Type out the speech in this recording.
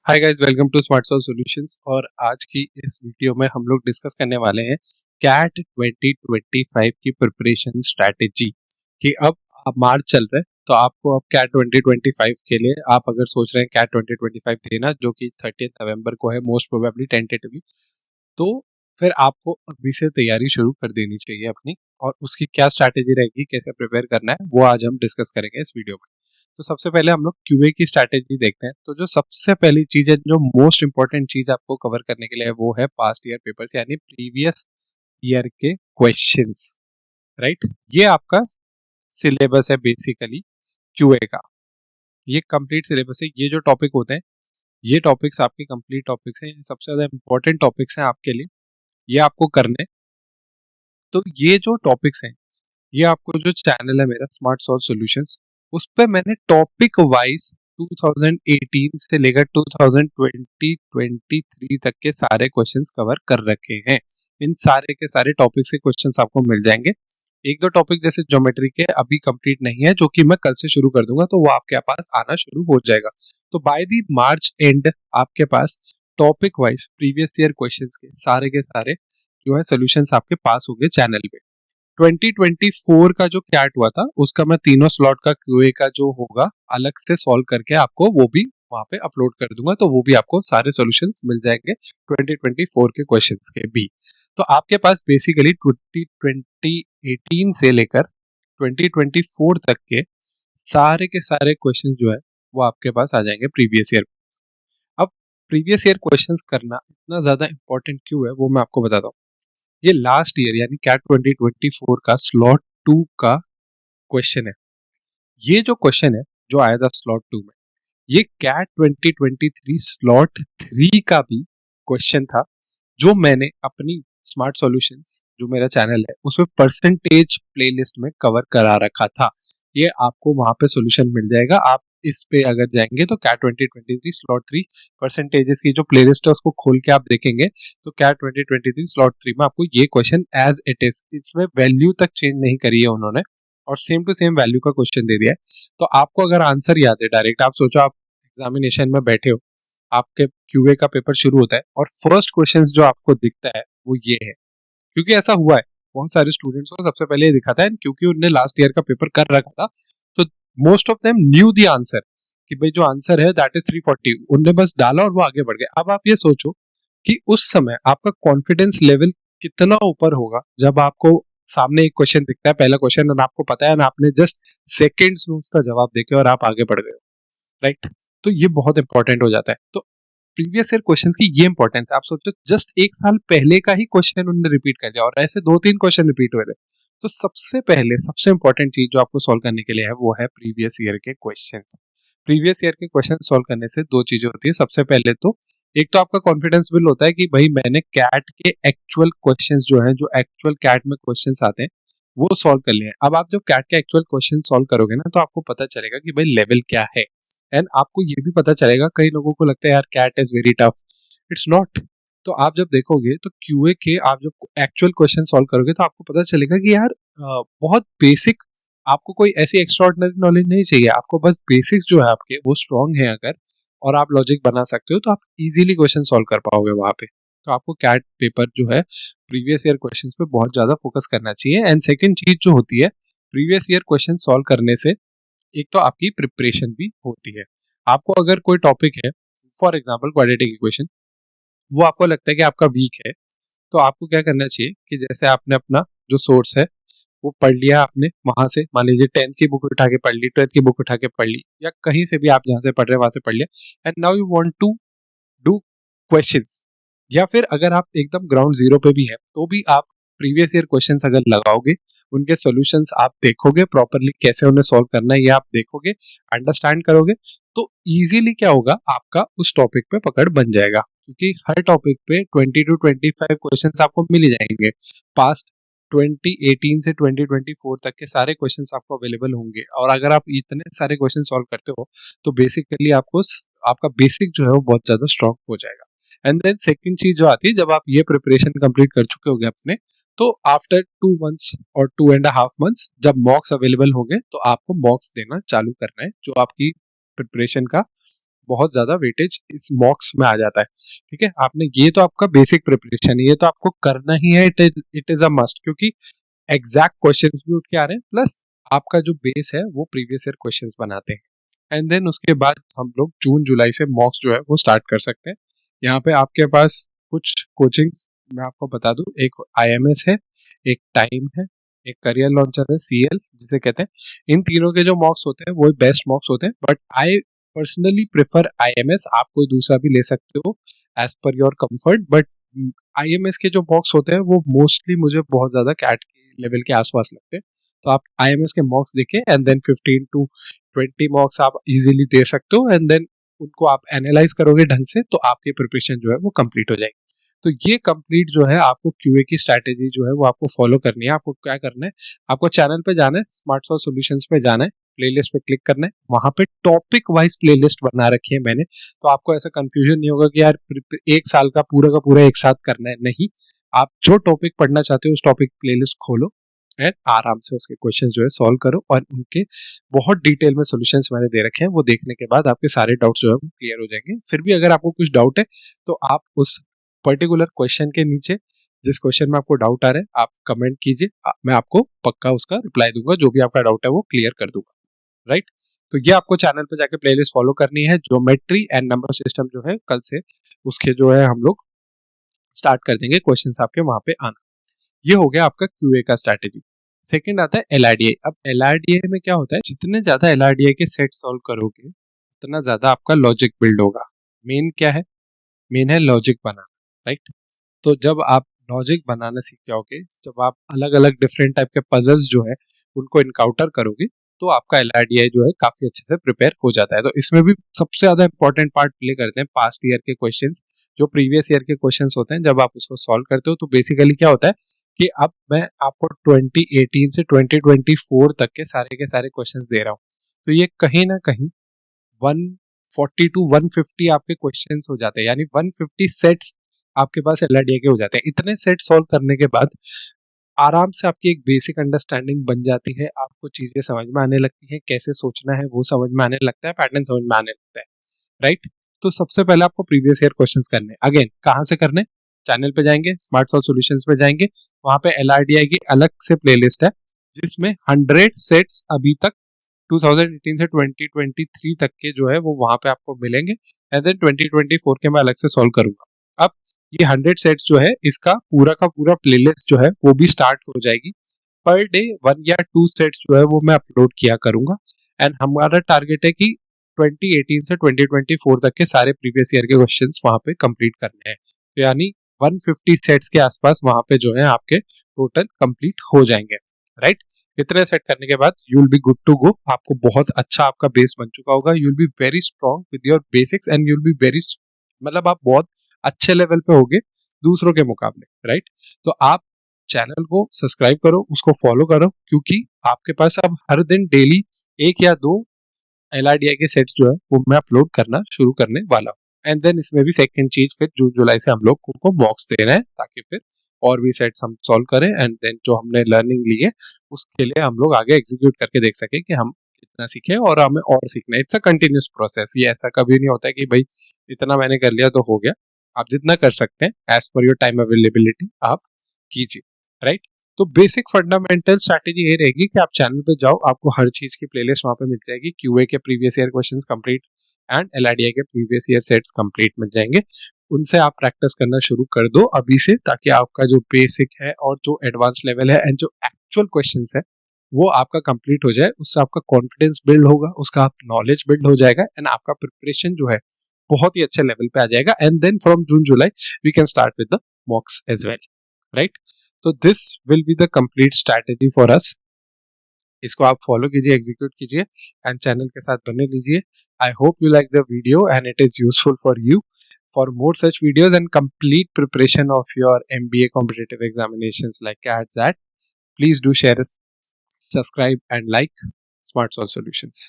Hi guys, welcome to smart solve solutions. और आज की इस वीडियो में हम लोग डिस्कस करने वाले हैं कैट 2025 की प्रिपरेशन स्ट्रैटेजी। कि अब मार्च चल रहा है, तो आपको अब कैट 2025 के लिए आप अगर सोच रहे हैं कैट 2025 देना, जो कि 30 नवंबर को है मोस्ट प्रोबेबली टेंटेटिवली, तो फिर आपको अभी से तैयारी शुरू कर देनी चाहिए अपनी। और उसकी क्या स्ट्रैटेजी रहेगी, कैसे प्रिपेयर करना है, वो आज हम डिस्कस करेंगे इस वीडियो में। तो सबसे पहले हम लोग क्यूए की स्ट्रैटेजी देखते हैं। तो जो सबसे पहली चीज है, जो मोस्ट इंपॉर्टेंट चीज आपको कवर करने के लिए है, वो है पास्ट ईयर पेपर्स, यानी प्रीवियस ईयर के क्वेश्चंस। राइट, ये आपका सिलेबस है बेसिकली क्यूए का। ये कंप्लीट सिलेबस है। ये जो टॉपिक होते हैं, ये टॉपिक्स आपके कंप्लीट टॉपिक्स हैं, सबसे ज्यादा इंपॉर्टेंट टॉपिक्स हैं आपके लिए, ये आपको करने। तो ये जो टॉपिक्स हैं, ये आपको जो चैनल है मेरा स्मार्ट सॉल्व सॉल्यूशंस, उस पे मैंने टॉपिक वाइज 2018 से लेकर 2023 तक के सारे क्वेश्चंस कवर कर रखे हैं। इन सारे के सारे टॉपिक से क्वेश्चंस आपको मिल जाएंगे। एक दो टॉपिक जैसे ज्योमेट्री के अभी कंप्लीट नहीं है, जो कि मैं कल से शुरू कर दूंगा, तो वो आपके पास आना शुरू हो जाएगा। तो बाय दी मार्च एंड आपके पास topic wise previous year questions के सारे जो है सोल्यूशंस आपके पास होंगे चैनल पे। 2024 का जो कैट हुआ था, उसका मैं तीनों स्लॉट का क्यूए का जो होगा अलग से सॉल्व करके आपको वो भी वहां पे अपलोड कर दूंगा, तो वो भी आपको सारे सॉल्यूशंस मिल जाएंगे 2024 के क्वेश्चंस के भी। तो आपके पास बेसिकली 2018 से लेकर 2024 तक के सारे क्वेश्चंस जो है वो आपके पास आ जाएंगे प्रीवियस ईयर। अब प्रीवियस ईयर क्वेश्चंस करना इतना ज्यादा इंपॉर्टेंट क्यों है, वो मैं आपको बताता हूँ। ये लास्ट ईयर यानी कैट 2024 का स्लॉट 2 का क्वेश्चन है। ये जो क्वेश्चन है जो आया था स्लॉट 2 में, ये कैट 2023 स्लॉट 3 का भी क्वेश्चन था, जो मैंने अपनी स्मार्ट सॉल्यूशंस जो मेरा चैनल है उसमें परसेंटेज प्लेलिस्ट में कवर करा रखा था। ये आपको वहां पे सॉल्यूशन मिल जाएगा। आप इस पे अगर जाएंगे तो कैट 2023 स्लॉट 3 परसेंटेजेस की जो प्लेलिस्ट है उसको खोल के आप देखेंगे, तो कैट 2023 स्लॉट 3 में आपको ये क्वेश्चन एज इट इज, इसमें वैल्यू तक चेंज नहीं करी है उन्होंने, और सेम टू सेम वैल्यू का क्वेश्चन दे दिया है। तो आपको अगर आंसर याद है डायरेक्ट, आप सोचो आप एग्जामिनेशन में बैठे हो, आपके क्यूए का पेपर शुरू होता है और फर्स्ट क्वेश्चन जो आपको दिखता है वो ये है। क्योंकि ऐसा हुआ है, बहुत सारे स्टूडेंट्स को सबसे पहले ये दिखाता है, क्योंकि उनने लास्ट ईयर का पेपर कर रखा था, तो most of them new the answer कि भाई जो आंसर है दैट इज 340, उनने बस डाला और वो आगे बढ़ गए। अब आप ये सोचो कि उस समय आपका कॉन्फिडेंस लेवल कितना ऊपर होगा जब आपको सामने एक क्वेश्चन दिखता है, पहला क्वेश्चन, और आपको पता है ना, आपने जस्ट सेकेंड्स में उसका जवाब देके और आप आगे बढ़ गए हो। राइट, तो ये बहुत इंपॉर्टेंट हो जाता है। तो प्रीवियस ईयर क्वेश्चंस की ये इंपॉर्टेंस है। आप सोचो जस्ट एक साल पहले का ही क्वेश्चन उन्होंने रिपीट कर दिया, और ऐसे दो तीन क्वेश्चन रिपीट हुए थे। तो सबसे पहले सबसे इंपॉर्टेंट चीज जो आपको सॉल्व करने के लिए है वो है प्रीवियस ईयर के क्वेश्चंस। प्रीवियस ईयर के क्वेश्चन सॉल्व करने से दो चीजें होती है। सबसे पहले तो एक तो आपका कॉन्फिडेंस बिल्ड होता है कि भाई मैंने कैट के एक्चुअल क्वेश्चंस जो है, जो एक्चुअल कैट में क्वेश्चंस आते हैं, वो सॉल्व कर लिए। अब आप जब कैट के एक्चुअल क्वेश्चन सॉल्व करोगे ना, तो आपको पता चलेगा कि भाई लेवल क्या है। एंड आपको ये भी पता चलेगा, कई लोगों को लगता है यार CAT is very tough, it's not. तो आप जब देखोगे तो क्यूए के आप जब एक्चुअल क्वेश्चन सॉल्व करोगे, तो आपको पता चलेगा कि यार बहुत बेसिक, आपको कोई ऐसी एक्स्ट्राऑर्डिनरी नॉलेज नहीं चाहिए, आपको बस बेसिक्स जो है आपके वो स्ट्रांग है अगर, और आप लॉजिक बना सकते हो, तो आप इजीली क्वेश्चन सॉल्व कर पाओगे वहां पे। तो आपको कैट पेपर जो है प्रीवियस ईयर क्वेश्चंस पे बहुत ज्यादा फोकस करना चाहिए। एंड सेकंड चीज जो होती है, प्रीवियस ईयर क्वेश्चन सॉल्व करने से एक तो आपकी प्रिपरेशन भी होती है। आपको अगर कोई टॉपिक है, फॉर एग्जांपल क्वाड्रेटिक इक्वेशन, वो आपको लगता है कि आपका वीक है, तो आपको क्या करना चाहिए कि जैसे आपने अपना जो सोर्स है वो पढ़ लिया आपने वहां से, मान लीजिए 10th की बुक उठा के पढ़ ली, 12th की बुक उठा के पढ़ ली, या कहीं से भी आप जहां से पढ़ रहे हैं वहां से पढ़ लिया, and now you want to do questions. या फिर अगर आप एकदम ग्राउंड जीरो पे भी है, तो भी आप प्रीवियस ईयर क्वेश्चंस अगर लगाओगे, उनके सॉल्यूशंस आप देखोगे प्रॉपरली, कैसे उन्हें सॉल्व करना है ये आप देखोगे, अंडरस्टैंड करोगे, तो इजीली क्या होगा, आपका उस टॉपिक पे पकड़ बन जाएगा। क्योंकि हर टॉपिक पे 20 to 25 क्वेश्चंस आपको मिल ही जाएंगे। पास्ट 2018 से 2024 तक के सारे क्वेश्चंस आपको अवेलेबल होंगे, और अगर आप इतने सारे क्वेश्चन सॉल्व करते हो, तो बेसिकली आपको आपका बेसिक जो है वो बहुत ज्यादा स्ट्रांग हो जाएगा। एंड देन सेकंड चीज जो आती है, जब आप ये प्रिपरेशन कंप्लीट कर चुके होंगे अपने, तो आफ्टर 2 मंथ्स और 2.5 मंथ्स जब मॉक्स अवेलेबल होंगे, तो आपको मॉक्स देना चालू करना है, जो आपकी प्रिपरेशन का बहुत ज्यादा वेटेज इस मॉक्स में आ जाता है। ठीक है, आपने ये तो आपका बेसिक प्रिपरेशन है, ये तो आपको करना ही है, इट इज अ मस्ट, क्योंकि एग्जैक्ट क्वेश्चंस भी उठ के आ रहे हैं, प्लस आपका जो बेस है वो प्रीवियस ईयर क्वेश्चंस बनाते हैं। एंड देन उसके बाद हम लोग जून जुलाई से मॉक्स जो है वो स्टार्ट कर सकते हैं। यहाँ पे आपके पास कुछ कोचिंग्स मैं आपको बता दूं, एक आईएमएस है, एक टाइम है, एक करियर लॉन्चर है, सीएल जिसे कहते हैं। इन तीनों के जो मॉक्स होते हैं वो बेस्ट मॉक्स होते हैं, but I personally prefer IMS. आप कोई दूसरा भी ले सकते हो as per your comfort, but IMS के जो मॉक्स होते हैं वो मोस्टली मुझे बहुत ज्यादा कैट के लेवल के आसपास लगते हैं। तो आप आईएमएस के मॉक्स देखें एंड देन 15 to 20 मॉक्स आप इजीली दे सकते हो, एंड देन उनको आप एनालाइज करोगे ढंग से तो आपकी प्रिपरेशन जो है वो कंप्लीट हो जाएगी। तो ये कंप्लीट जो है आपको क्यूए की स्ट्रैटेजी जो है वो आपको फॉलो करनी है। आपको क्या करना है, आपको चैनल पे जाना है, स्मार्ट सॉल्व सॉल्यूशंस पे जाना है, प्लेलिस्ट पे क्लिक करना है, वहां पे टॉपिक वाइज प्लेलिस्ट बना रखी है मैंने। तो आपको ऐसा कंफ्यूजन नहीं होगा कि यार एक साल का पूरा एक साथ करना है, नहीं। आप जो टॉपिक पढ़ना चाहते हो उस टॉपिक प्लेलिस्ट खोलो एंड आराम से उसके क्वेश्चन जो है सॉल्व करो, और उनके बहुत डिटेल में सॉल्यूशंस मैंने दे रखे हैं। वो देखने के बाद आपके सारे डाउट्स जो है वो क्लियर हो जाएंगे। फिर भी अगर आपको कुछ डाउट है तो आप उस पर्टिकुलर क्वेश्चन के नीचे, जिस क्वेश्चन में आपको डाउट आ रहा है, आप कमेंट कीजिए, मैं आपको पक्का उसका रिप्लाई दूंगा, जो भी आपका डाउट है वो क्लियर कर दूंगा। राइट, तो ये आपको चैनल पे जाके प्लेलिस्ट फॉलो करनी है। ज्योमेट्री एंड नंबर सिस्टम जो है कल से उसके जो है हम लोग स्टार्ट कर देंगे, क्वेश्चंस आपके वहां पे आना। ये हो गया आपका क्यूए का स्ट्रैटेजी। सेकंड आता है एलआरडीआई। अब एलआरडीआई में क्या होता है, जितने ज्यादा एलआरडीआई के सेट सॉल्व करोगे उतना ज्यादा आपका लॉजिक बिल्ड होगा। मेन क्या है, मेन है लॉजिक बनाना। राइट, तो जब आप लॉजिक बनाना सीख जाओगे, जब आप अलग अलग डिफरेंट टाइप के पजल्स जो है उनको इनकाउंटर करोगे, तो आपका एलआरडीआई जो है काफी अच्छे से प्रिपेयर हो जाता है। तो इसमें भी सबसे ज्यादा इंपॉर्टेंट पार्ट प्ले करते हैं पास्ट ईयर के क्वेश्चंस, जो प्रीवियस ईयर के क्वेश्चंस होते हैं। जब आप उसको सॉल्व करते हो तो बेसिकली क्या होता है कि अब मैं आपको 2018 से 2024 तक के सारे क्वेश्चंस दे रहा हूँ। तो ये कहीं ना कहीं 140 टू 150 आपके क्वेश्चंस हो जाते हैं, यानी 150 सेट्स आपके पास एलआरडीआई के हो जाते हैं। इतने सेट सॉल्व करने के बाद आराम से आपकी एक बेसिक अंडरस्टैंडिंग बन जाती है, आपको चीजें समझ में आने लगती हैं, कैसे सोचना है वो समझ में आने लगता है, पैटर्न समझ में आने लगता है। राइट, तो सबसे पहले आपको प्रीवियस ईयर क्वेश्चंस करने हैं। अगेन कहाँ से करने, चैनल पे जाएंगे, स्मार्ट सॉल्व सॉल्यूशंस पे जाएंगे, वहां पे एलआरडीआई की अलग से प्लेलिस्ट है जिसमें 100 सेट्स अभी तक 2018 से 2023 तक के जो है वो वहां पे आपको मिलेंगे, एंड देन 2024 के मैं अलग से सॉल्व करूंगा। अब ये 100 सेट्स जो है इसका पूरा का पूरा प्लेलिस्ट जो है वो भी स्टार्ट हो जाएगी। पर डे 1 या 2 सेट्स जो है वो मैं अपलोड किया करूंगा, एंड हमारा टारगेट है कि 2018 से 2024 तक के सारे प्रीवियस ईयर के क्वेश्चंस वहां पे कंप्लीट करने हैं। तो यानी 150 सेट्स के आसपास वहां पे जो है आपके टोटल कंप्लीट हो जाएंगे। राइट, इतने सेट करने के बाद you will be good to go. आपको बहुत अच्छा आपका बेस बन चुका होगा, you will be very strong with your basics, and you will be very, मतलब आप बहुत अच्छे लेवल पे होगे दूसरों के मुकाबले। राइट, तो आप चैनल को सब्सक्राइब करो, उसको फॉलो करो, क्योंकि आपके पास अब हर दिन डेली 1 या 2 एलआरडीआई के सेट्स जो है वो मैं अपलोड करना शुरू करने वाला हूँ। एंड देन इसमें भी सेकंड चीज, फिर जून जुलाई से हम लोग को मॉक्स दे रहे हैं ताकि फिर और भी सेट्स हम सॉल्व करें, एंड देन जो हमने लर्निंग ली है उसके लिए हम लोग आगे एग्जीक्यूट करके देख सके कि हम कितना सीखे और हमें और सीखना है। इट्स अ कंटिन्यूस प्रोसेस, ये ऐसा कभी नहीं होता है कि भाई इतना मैंने कर लिया तो हो गया। आप जितना कर सकते हैं as per your time availability आप कीजिए। राइट, तो बेसिक फंडामेंटल स्ट्रैटेजी ये रहेगी कि आप चैनल पे जाओ, आपको हर चीज की प्लेलिस्ट वहां पे मिल जाएगी, क्यूए के previous year questions complete and LRDI के प्रीवियस ईयर सेट्स कंप्लीट मिल जाएंगे। उनसे आप प्रैक्टिस करना शुरू कर दो अभी से, ताकि आपका जो बेसिक है और जो एडवांस लेवल है एंड जो एक्चुअल क्वेश्चंस है वो आपका कंप्लीट हो जाए। उससे आपका कॉन्फिडेंस बिल्ड होगा, उसका आप नॉलेज बिल्ड हो जाएगा, एंड आपका प्रिपरेशन जो है बहुत ही अच्छे लेवल पे आ जाएगा। And then from June July we can start with the mocks as well. Right, तो this will be the complete strategy for us. इसको आप फॉलो कीजिए, एग्जीक्यूट कीजिए, एंड चैनल के साथ बने लीजिए। I hope you like the video and it is useful for you. For more such videos and complete preparation of your MBA competitive examinations like CAT, please do share, subscribe, and like Smart Solve Solutions.